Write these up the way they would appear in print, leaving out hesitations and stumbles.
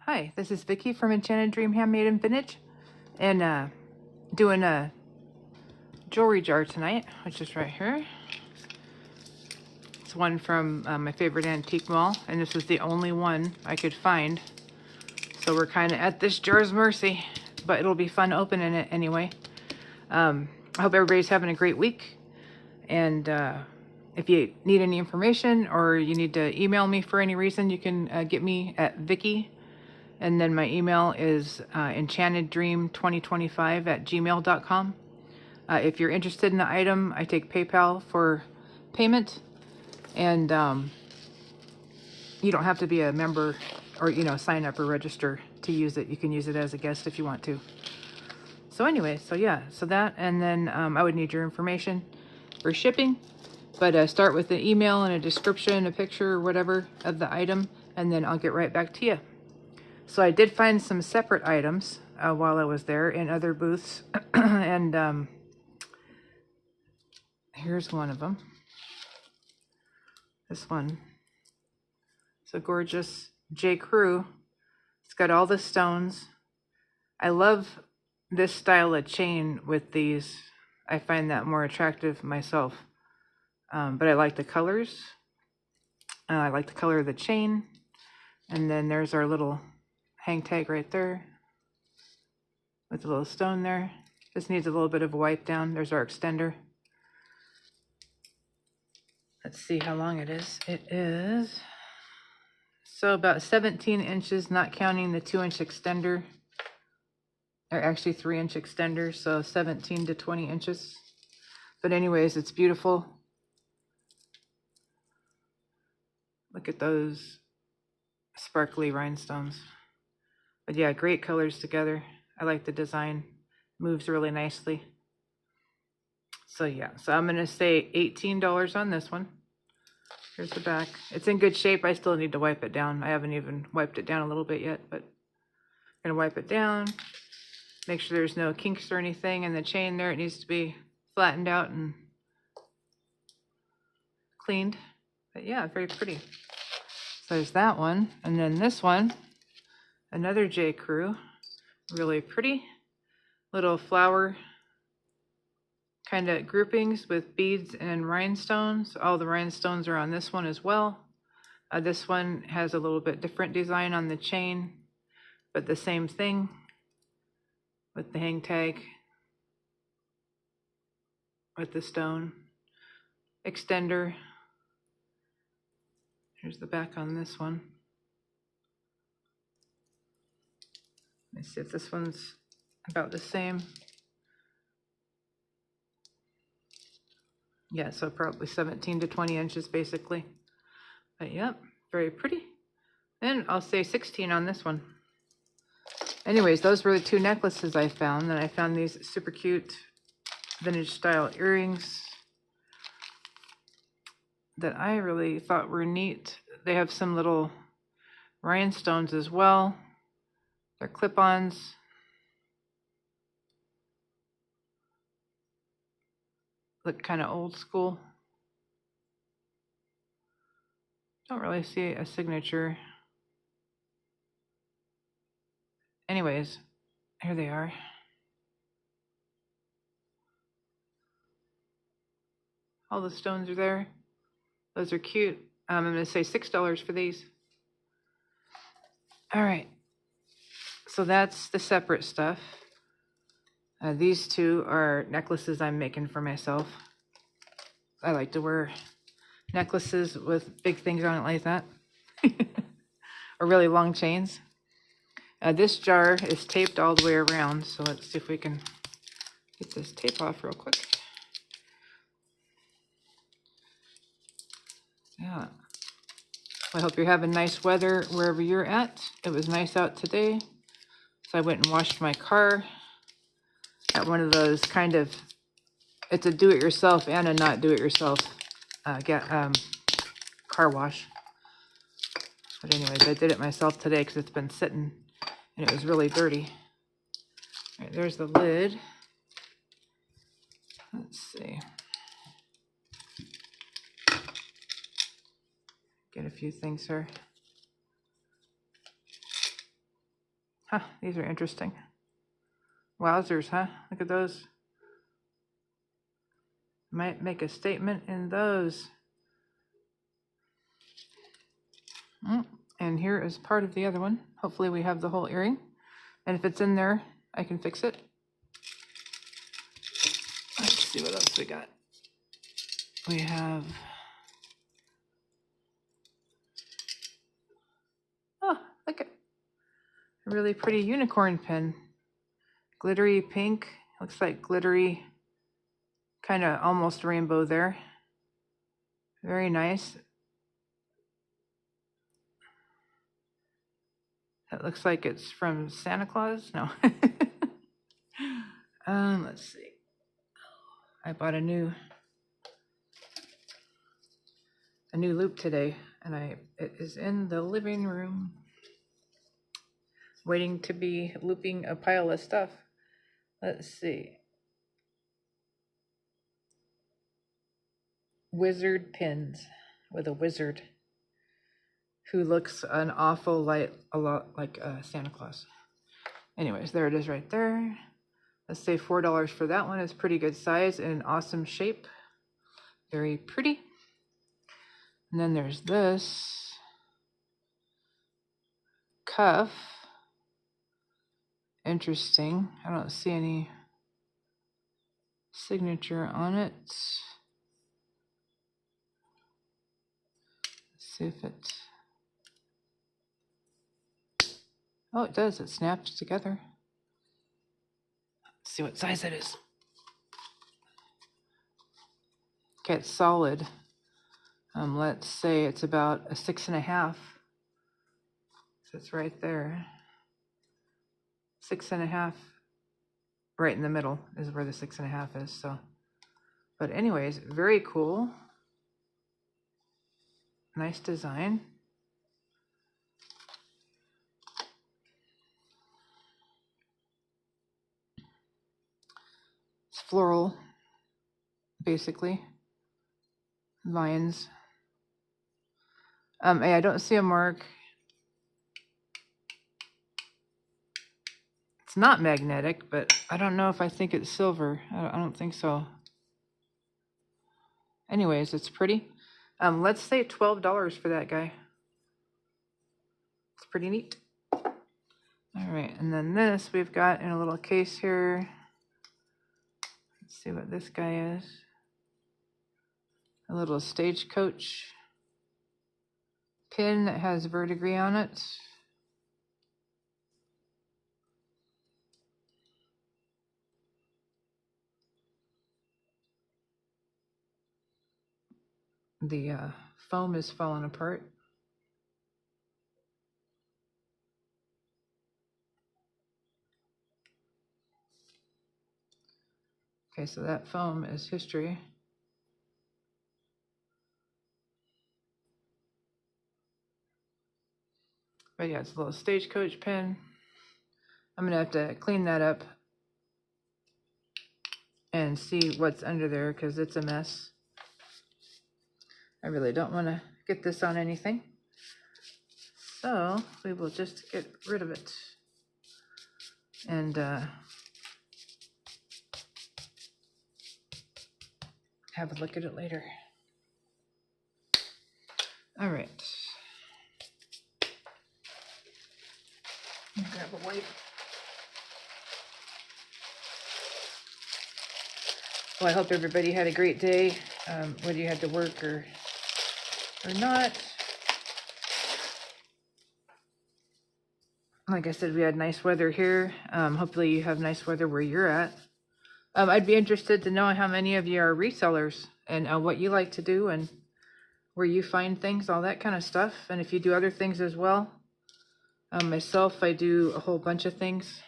Hi, this is Vicky from Enchanted Dreamhandmadevintage, and doing a jewelry jar tonight, which is right here. It's one from my favorite antique mall, and this is the only one I could find. So we're kind of at this jar's mercy, but it'll be fun opening it anyway. I hope everybody's having a great week, and if you need any information or you need to email me for any reason, you can get me at Vicky. And then my email is enchanteddream2025@gmail.com. If you're interested in the item, I take PayPal for payment. And you don't have to be a member or, sign up or register to use it. You can use it as a guest if you want to. So anyway, so that. And then I would need your information for shipping. But start with an email and a description, a picture, or whatever of the item. And then I'll get right back to you. So I did find some separate items while I was there in other booths. And here's one of them. This one. It's a gorgeous J. Crew. It's got all the stones. I love this style of chain with these. I find that more attractive myself. But I like the colors. I like the color of the chain. And then there's our little hang tag right there with a little stone there. Just needs a little bit of a wipe down. There's our extender. Let's see how long it is. It is so about 17 inches, not counting the 2-inch extender, or actually 3-inch extender, so 17 to 20 inches. But anyways, it's beautiful. Look at those sparkly rhinestones. But yeah, great colors together. I like the design. Moves really nicely. So yeah, so I'm going to say $18 on this one. Here's the back. It's in good shape. I still need to wipe it down. I haven't even wiped it down a little bit yet, but I'm going to wipe it down. Make sure there's no kinks or anything in the chain there. It needs to be flattened out and cleaned. But yeah, very pretty. So there's that one. And then this one. Another J. Crew, really pretty. Little flower kind of groupings with beads and rhinestones. All the rhinestones are on this one as well. This one has a little bit different design on the chain, but the same thing with the hang tag, with the stone extender. Here's the back on this one. Let's see if this one's about the same. Yeah, so probably 17 to 20 inches basically. But yep, very pretty. And I'll say 16 on this one. Anyways, those were the two necklaces I found. And I found these super cute vintage style earrings that I really thought were neat. They have some little rhinestones as well. They're clip-ons. Look kind of old school. Don't really see a signature. Anyways, here they are. All the stones are there. Those are cute. I'm going to say $6 for these. All right. So that's the separate stuff. These two are necklaces I'm making for myself. I like to wear necklaces with big things on it like that. Or really long chains. This jar is taped all the way around. So let's see if we can get this tape off real quick. Yeah. I hope you're having nice weather wherever you're at. It was nice out today. So I went and washed my car at one of those kind of, it's a do-it-yourself and a not do-it-yourself car wash. But anyways, I did it myself today because it's been sitting and it was really dirty. All right, there's the lid. Let's see. Get a few things here. Huh, these are interesting. Wowzers, huh? Look at those. Might make a statement in those. And here is part of the other one. Hopefully we have the whole earring. And if it's in there, I can fix it. Let's see what else we got. We have... Oh, look at a really pretty unicorn pin. Glittery pink. Looks like glittery, kind of almost rainbow there. Very nice. It looks like it's from Santa Claus. No. Let's see. I bought a new loop today, and it is in the living room, waiting to be looping a pile of stuff. Let's see. Wizard pins with a wizard who looks a lot like Santa Claus. Anyways, there it is right there. Let's say $4 for that one. It's pretty good size and awesome shape. Very pretty. And then there's this cuff. Interesting. I don't see any signature on it. Let's see if it... Oh, it does. It snaps together. Let's see what size it is. Okay, it's solid. Let's say it's about a 6.5. So it's right there. 6.5. Right in the middle is where the 6.5 is. So, but anyways, very cool. Nice design. It's floral, basically. Vines. I don't see a mark. It's not magnetic, but I don't know if I think it's silver. I don't think so. Anyways, it's pretty. Let's say $12 for that guy. It's pretty neat. All right, and then this we've got in a little case here. Let's see what this guy is. A little stagecoach pin that has verdigris on it. The foam is falling apart. Okay, so that foam is history. But yeah, it's a little stagecoach pin. I'm gonna have to clean that up and see what's under there because it's a mess. I really don't want to get this on anything. So we will just get rid of it and have a look at it later. All right. Grab a wipe. Well, I hope everybody had a great day, whether you had to work or not. Like I said, we had nice weather here. Hopefully you have nice weather where you're at. I'd be interested to know how many of you are resellers and what you like to do and where you find things, all that kind of stuff. And if you do other things as well. Myself, I do a whole bunch of things.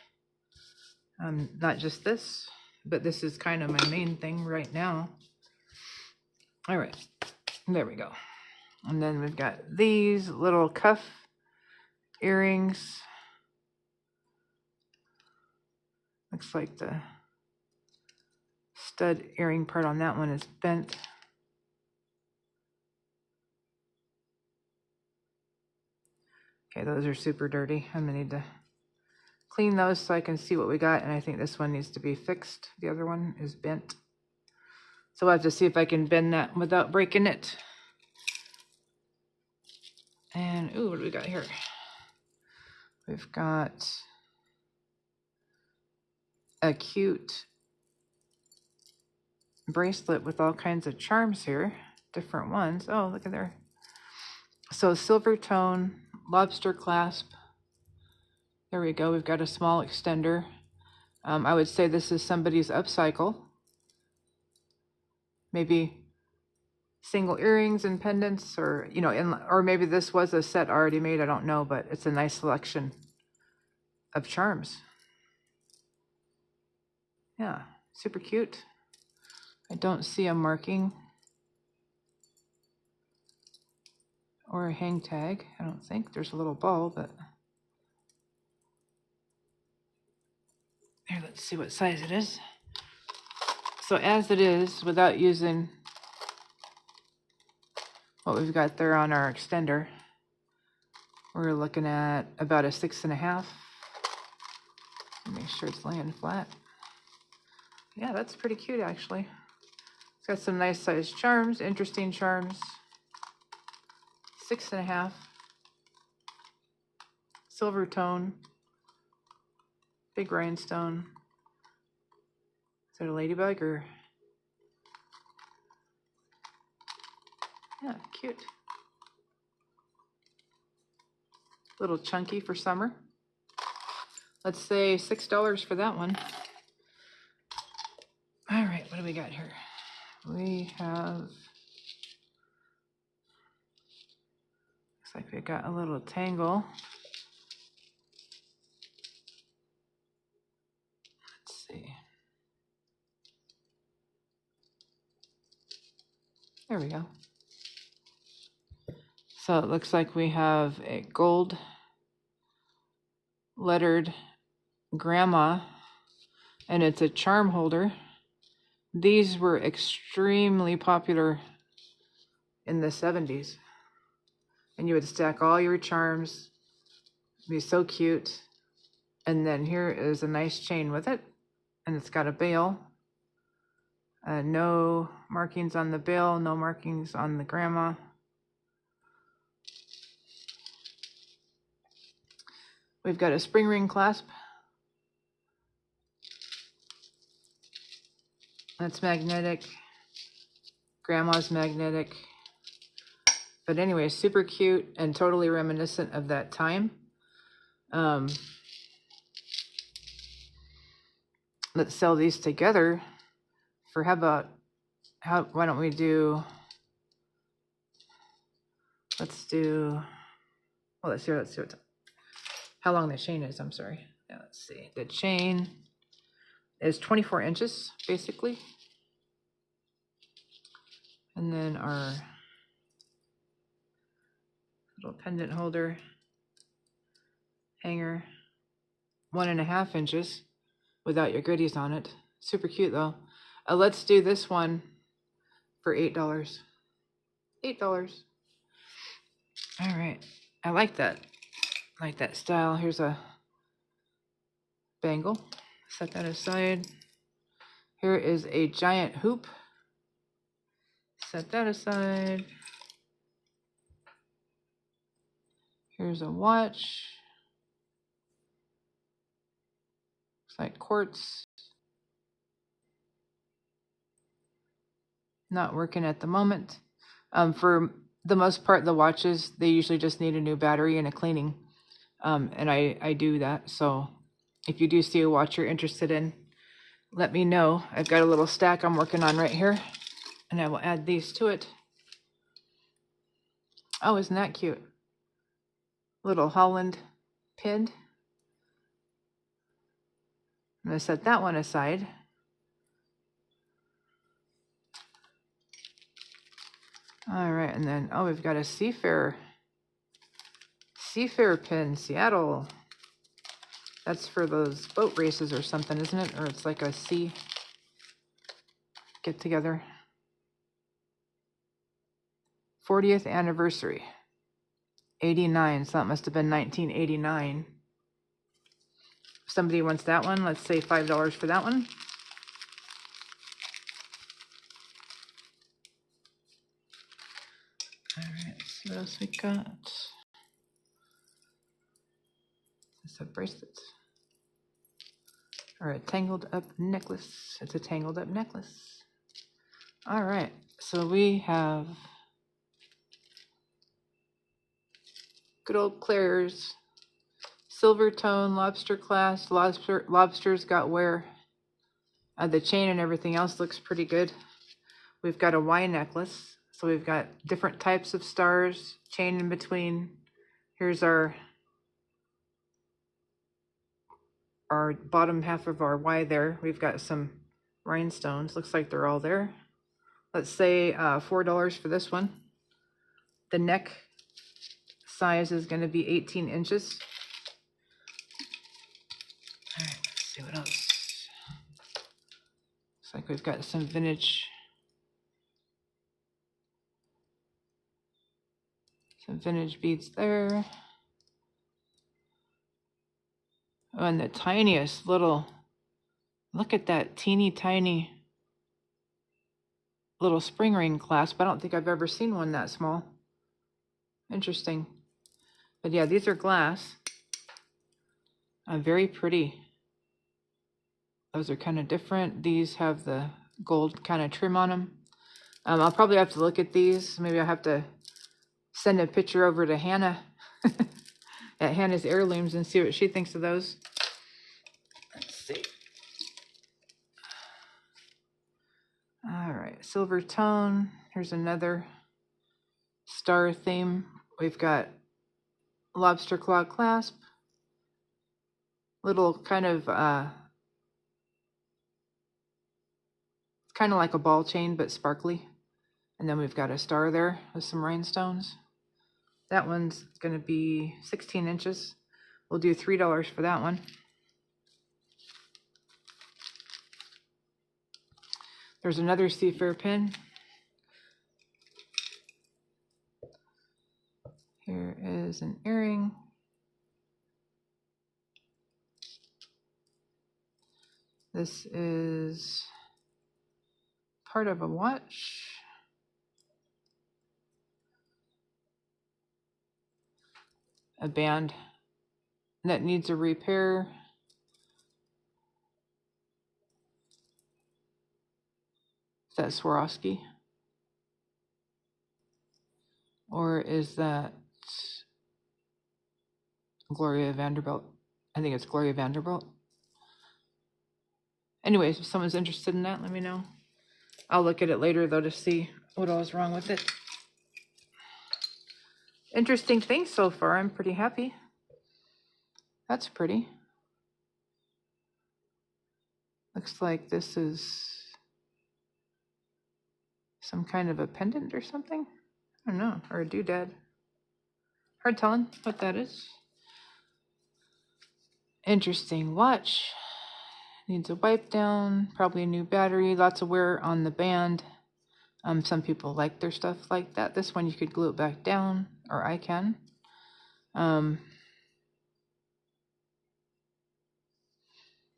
Not just this, but this is kind of my main thing right now. All right, there we go. And then we've got these little cuff earrings. Looks like the stud earring part on that one is bent. Okay, those are super dirty. I'm gonna need to clean those so I can see what we got. And I think this one needs to be fixed. The other one is bent. So we'll have to see if I can bend that without breaking it. And, ooh, what do we got here? We've got a cute bracelet with all kinds of charms here. Different ones. Oh, look at there. So silver tone, lobster clasp. There we go. We've got a small extender. I would say this is somebody's upcycle. Maybe single earrings and pendants, or, you know, or maybe this was a set already made. I don't know, but it's a nice selection of charms. Yeah, super cute. I don't see a marking or a hang tag. I don't think there's a little ball, but here, let's see what size it is. So as it is, without using what we've got there on our extender, we're looking at about a 6.5. Make sure it's laying flat. Yeah, that's pretty cute, actually. It's got some nice sized charms, interesting charms. 6.5. Silver tone. Big rhinestone. Is that a ladybug or? Yeah, cute. Little chunky for summer. Let's say $6 for that one. All right, what do we got here? We have, looks like we got a little tangle. Let's see. There we go. So it looks like we have a gold lettered grandma, and it's a charm holder. These were extremely popular in the 70s. And you would stack all your charms. It'd be so cute. And then here is a nice chain with it. And it's got a bail. No markings on the bail, no markings on the grandma. We've got a spring ring clasp. That's magnetic. Grandma's magnetic. But anyway, super cute and totally reminiscent of that time. Let's sell these together for why don't we do, let's see how long the chain is, I'm sorry. Yeah, let's see. The chain is 24 inches, basically. And then our little pendant holder, hanger, 1.5 inches without your goodies on it. Super cute though. Let's do this one for $8. $8. All right. I like that. I like that style. Here's a bangle. Set that aside. Here is a giant hoop. Set that aside. Here's a watch. Looks like quartz. Not working at the moment. For the most part, the watches, they usually just need a new battery and a cleaning. And I do that. So if you do see a watch you're interested in, let me know. I've got a little stack I'm working on right here, and I will add these to it. Oh, isn't that cute? Little Holland pin. I'm going to set that one aside. All right, and then, oh, we've got a Seafair pin, Seattle. That's for those boat races or something, isn't it? Or it's like a sea get together. 40th anniversary. 89, so that must have been 1989. If somebody wants that one, let's say $5 for that one. All right, let's see what else we got. It's a bracelet. Or a tangled up necklace. It's a tangled up necklace. All right, so we have good old Claire's silver tone lobster clasp. Lobster's got wear. The chain and everything else looks pretty good. We've got a Y necklace. So we've got different types of stars, chain in between. Here's our bottom half of our Y there. We've got some rhinestones. Looks like they're all there. Let's say $4 for this one. The neck size is going to be 18 inches. All right, let's see what else. Looks like we've got some vintage beads there. Oh, and the tiniest little, look at that teeny tiny little spring ring clasp. I don't think I've ever seen one that small. Interesting. But yeah, these are glass. Very pretty. Those are kind of different. These have the gold kind of trim on them. I'll probably have to look at these. Maybe I'll have to send a picture over to Hannah at Hannah's Heirlooms and see what she thinks of those. Let's see. All right, silver tone. Here's another star theme. We've got lobster claw clasp. Little kind of like a ball chain, but sparkly. And then we've got a star there with some rhinestones. That one's going to be 16 inches. We'll do $3 for that one. There's another Seafair pin. Here is an earring. This is part of a watch. A band that needs a repair. Is that Swarovski? Or is that Gloria Vanderbilt? I think it's Gloria Vanderbilt. Anyways, if someone's interested in that, let me know. I'll look at it later, though, to see what all is wrong with it. Interesting thing so far. I'm pretty happy. That's pretty. Looks like this is some kind of a pendant or something. I don't know, or a doodad. Hard telling what that is. Interesting watch. Needs a wipe down, probably a new battery, lots of wear on the band. Some people like their stuff like that. This one you could glue it back down, or I can.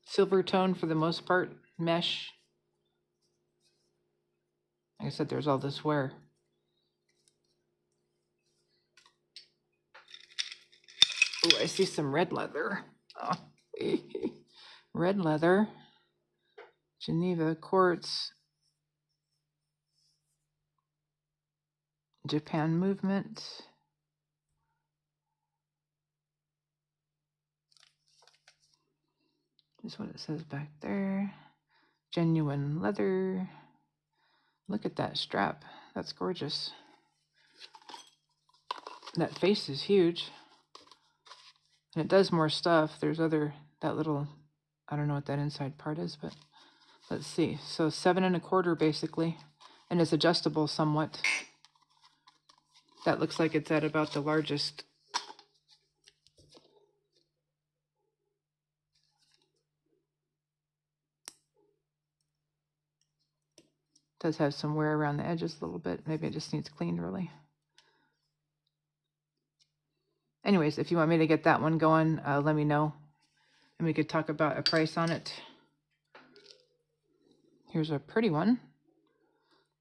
Silver tone for the most part, mesh. Like I said, there's all this wear. Oh, I see some red leather. Oh. Red leather, Geneva quartz, Japan movement. Is what it says back there. Genuine leather. Look at that strap. That's gorgeous. That face is huge. And it does more stuff. There's that little, I don't know what that inside part is, but let's see. So 7 1/4 basically. And it's adjustable somewhat. That looks like it's at about the largest. Does have some wear around the edges a little bit. Maybe it just needs cleaned really. Anyways, if you want me to get that one going, let me know. and we could talk about a price on it. Here's a pretty one.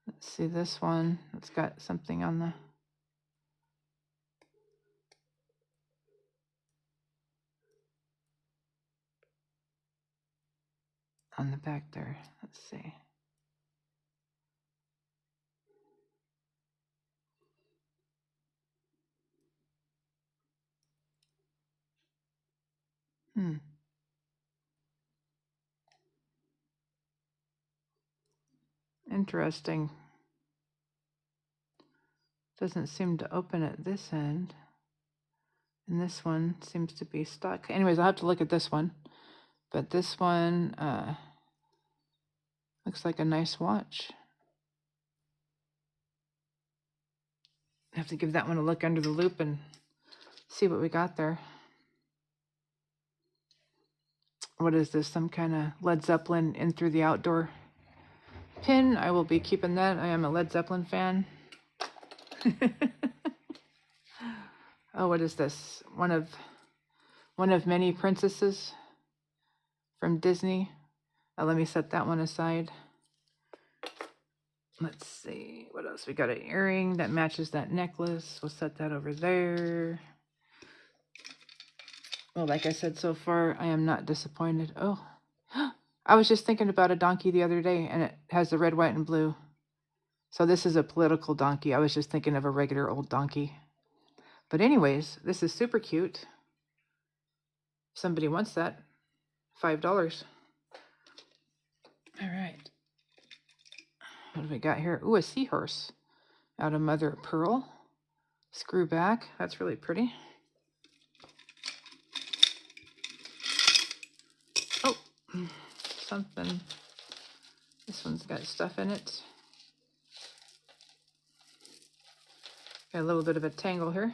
Let's see this one. It's got something on the back there. Let's see. Interesting. Doesn't seem to open at this end. And this one seems to be stuck. Anyways, I'll have to look at this one. But this one looks like a nice watch. I have to give that one a look under the loop and see what we got there. What is this? Some kind of Led Zeppelin In Through the Outdoor pin. I will be keeping that. I am a Led Zeppelin fan. Oh, what is this? One of many princesses from Disney. Let me set that one aside. Let's see, what else? We got an earring that matches that necklace. We'll set that over there. Well, like I said, so far, I am not disappointed. Oh, I was just thinking about a donkey the other day, and it has the red, white, and blue. So this is a political donkey. I was just thinking of a regular old donkey. But anyways, this is super cute. Somebody wants that. $5. All right. What do we got here? Ooh, a seahorse out of mother of pearl. Screw back. That's really pretty. Oh, something. This one's got stuff in it. Got a little bit of a tangle here.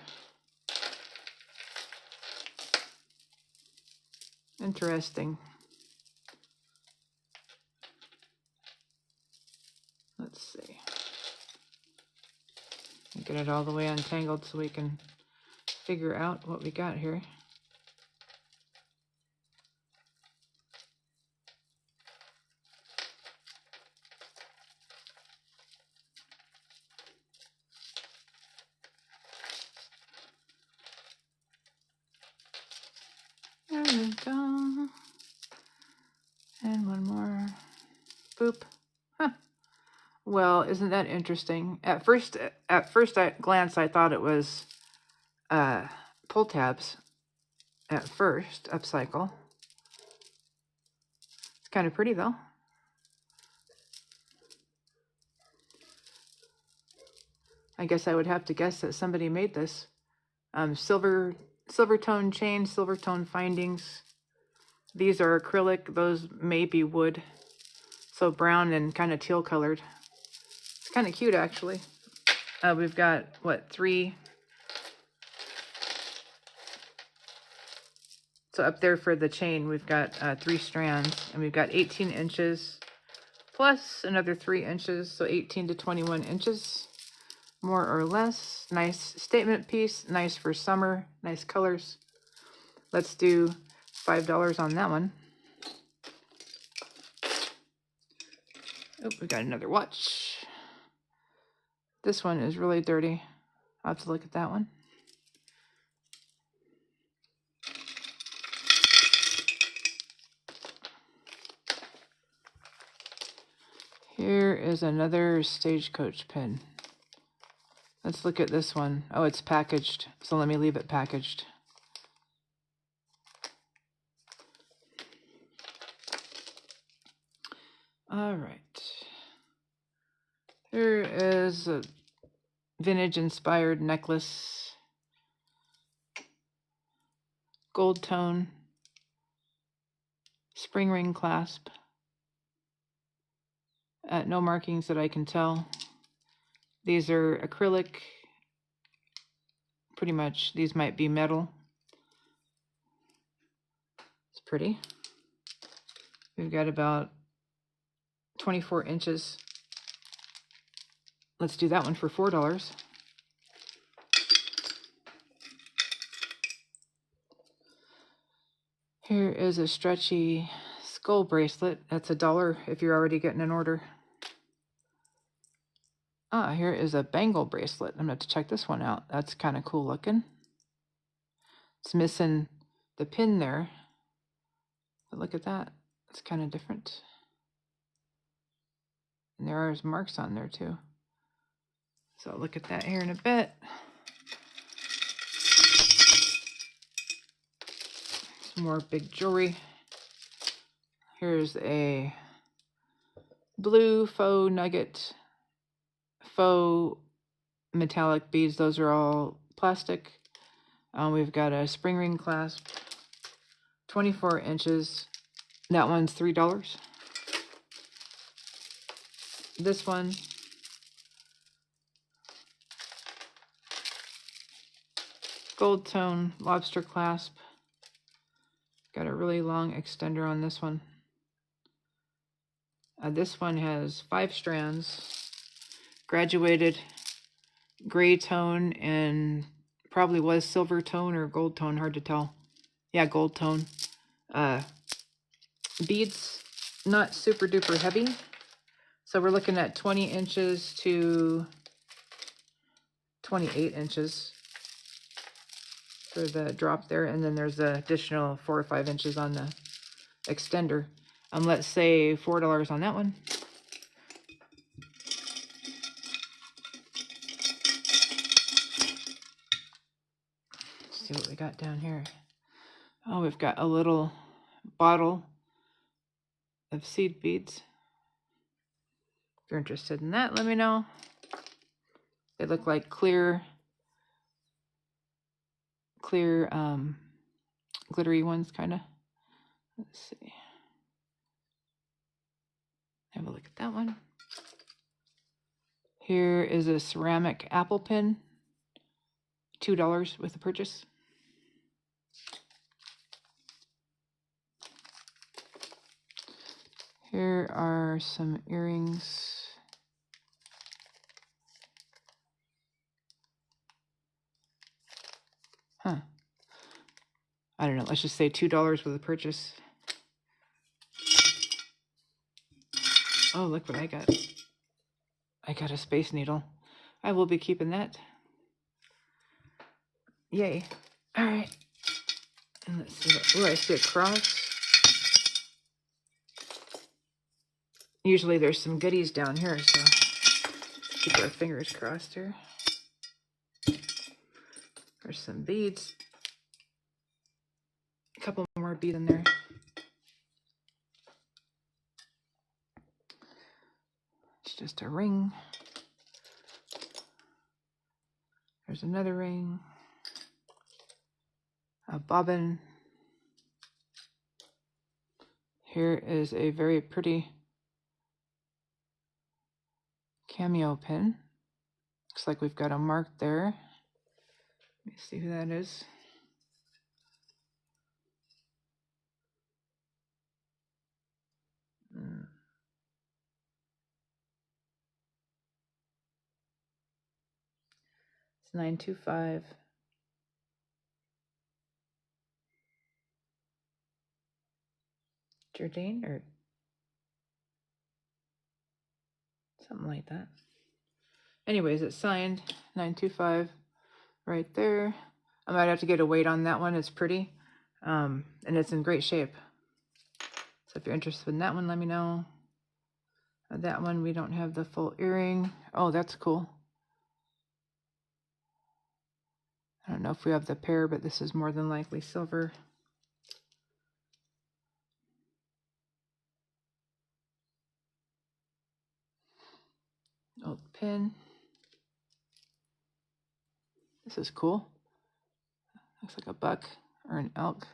Interesting. Let's see. Get it all the way untangled so we can figure out what we got here. There we go. And one more. Boop. Huh. Well, isn't that interesting? At first glance, I thought it was pull tabs. At first, upcycle. It's kind of pretty though. I guess I would have to guess that somebody made this. Silver tone chain, silver tone findings. These are acrylic. Those may be wood. So brown and kind of teal colored. It's kind of cute actually. We've got, what, 3? So up there for the chain, we've got 3 strands, and we've got 18 inches plus another 3 inches, so 18 to 21 inches, more or less. Nice statement piece, nice for summer, nice colors. Let's do $5 on that one. Oh, we got another watch. This one is really dirty. I'll have to look at that one. Here is another Stagecoach pin. Let's look at this one. Oh, it's packaged, so let me leave it packaged. All right. Here is a vintage-inspired necklace. Gold tone. Spring ring clasp. No markings that I can tell. These are acrylic. Pretty much, these might be metal. It's pretty. We've got about 24 inches. Let's do that one for $4. Here is a stretchy skull bracelet. That's $1 if you're already getting an order. Ah, here is a bangle bracelet. I'm going to have to check this one out. That's kind of cool looking. It's missing the pin there. But look at that. It's kind of different. And there are marks on there too. So I'll look at that here in a bit. Some more big jewelry. Here's a blue faux nugget, faux metallic beads. Those are all plastic. We've got a spring ring clasp, 24 inches. That one's $3. This one, gold tone lobster clasp. Got a really long extender on this one. This one has 5 strands, graduated gray tone, and probably was silver tone or gold tone, hard to tell. Yeah, gold tone. Beads, not super duper heavy. So we're looking at 20 inches to 28 inches for the drop there. And then there's an additional 4 or 5 inches on the extender. Let's say $4 on that one. Let's see what we got down here. Oh, we've got a little bottle of seed beads. If you're interested in that, let me know. They look like clear glittery ones, kind of. Let's see. Have a look at that one. Here is a ceramic apple pin, $2 with the purchase. Here are some earrings. Huh. I don't know. Let's just say $2 with the purchase. Oh, look what I got. I got a space needle. I will be keeping that. Yay. All right. And let's see what... Oh, I see a cross. Usually there's some goodies down here, so keep our fingers crossed here. There's some beads. A couple more beads in there. It's just a ring. There's another ring. A bobbin. Here is a very pretty cameo pin. Looks like we've got a mark there. Let me see who that is. It's 925. Jardine or something like that. Anyways, it's signed 925 right there. I might have to get a weight on that one. It's pretty. And it's in great shape. So if you're interested in that one, let me know. That one, we don't have the full earring. Oh, that's cool. I don't know if we have the pair, but this is more than likely silver. Old pin. This is cool. Looks like a buck or an elk.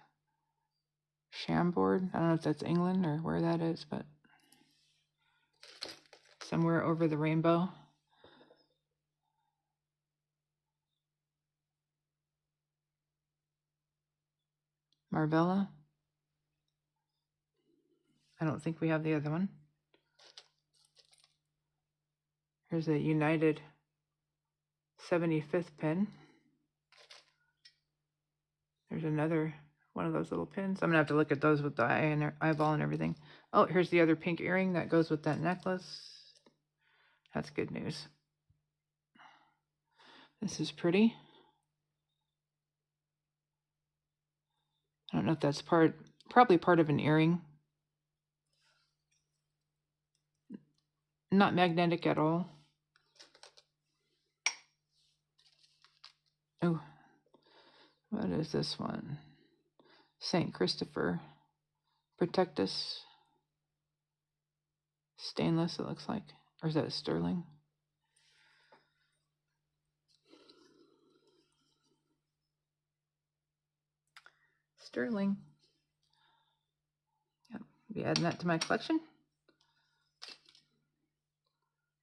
Chambord. I don't know if that's England or where that is, but somewhere over the rainbow. Marbella. I don't think we have the other one. Here's a United 75th pin. There's another one of those little pins. I'm gonna have to look at those with the eyeball and everything. Oh, here's the other pink earring that goes with that necklace. That's good news. This is pretty. I don't know if that's probably part of an earring. Not magnetic at all. Oh, what is this one? St. Christopher. Protect us. Stainless, it looks like. Or is that sterling? Sterling. Yep, be adding that to my collection.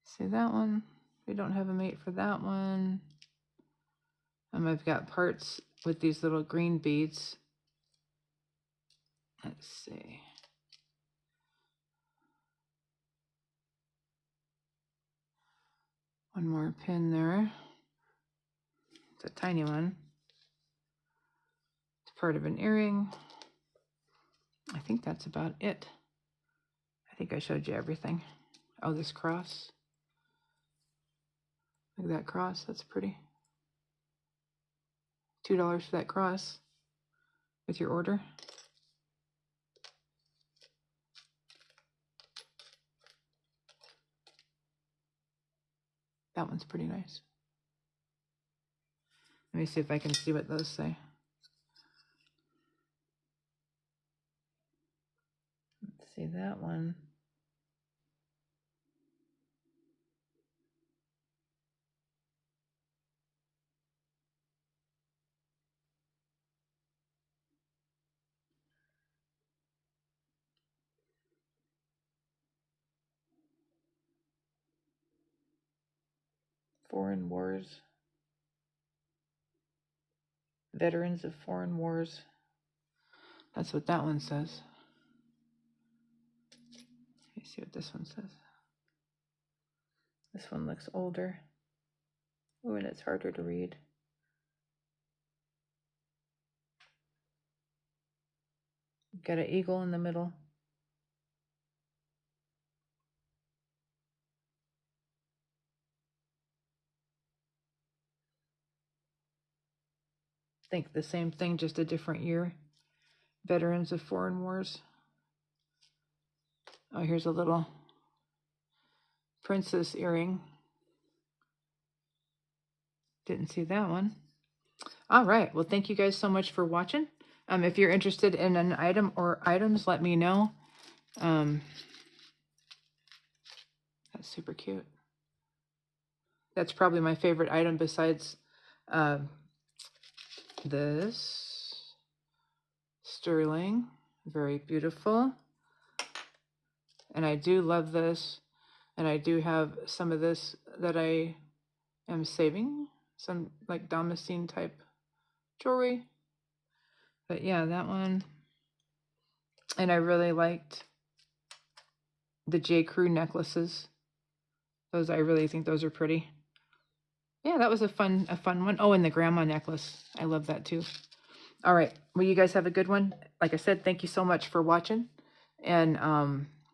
See that one? We don't have a mate for that one. I've got parts with these little green beads. Let's see. One more pin there. It's a tiny one. It's part of an earring. I think that's about it. I think I showed you everything. Oh, this cross. Look at that cross. That's pretty. $2 for that cross with your order. That one's pretty nice. Let me see if I can see what those say. Let's see that one. Foreign Wars. Veterans of Foreign Wars. That's what that one says. Let me see what this one says. This one looks older. Oh, and it's harder to read. Got an eagle in the middle. Think the same thing, just a different year. Veterans of Foreign Wars. Oh, here's a little princess earring. Didn't see that one. All right. Well, thank you guys so much for watching. If you're interested in an item or items, let me know. That's super cute. That's probably my favorite item besides this. Sterling. Very beautiful. And I do love this. And I do have some of this that I am saving. Some like Damascene type jewelry. But yeah, that one. And I really liked the J. Crew necklaces. Those, I really think those are pretty. Yeah, that was a fun one. Oh, and the grandma necklace. I love that too. All right. Well, you guys have a good one. Like I said, thank you so much for watching. And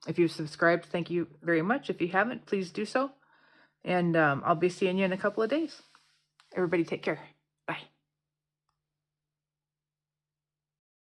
if you've subscribed, thank you very much. If you haven't, please do so. And I'll be seeing you in a couple of days. Everybody take care.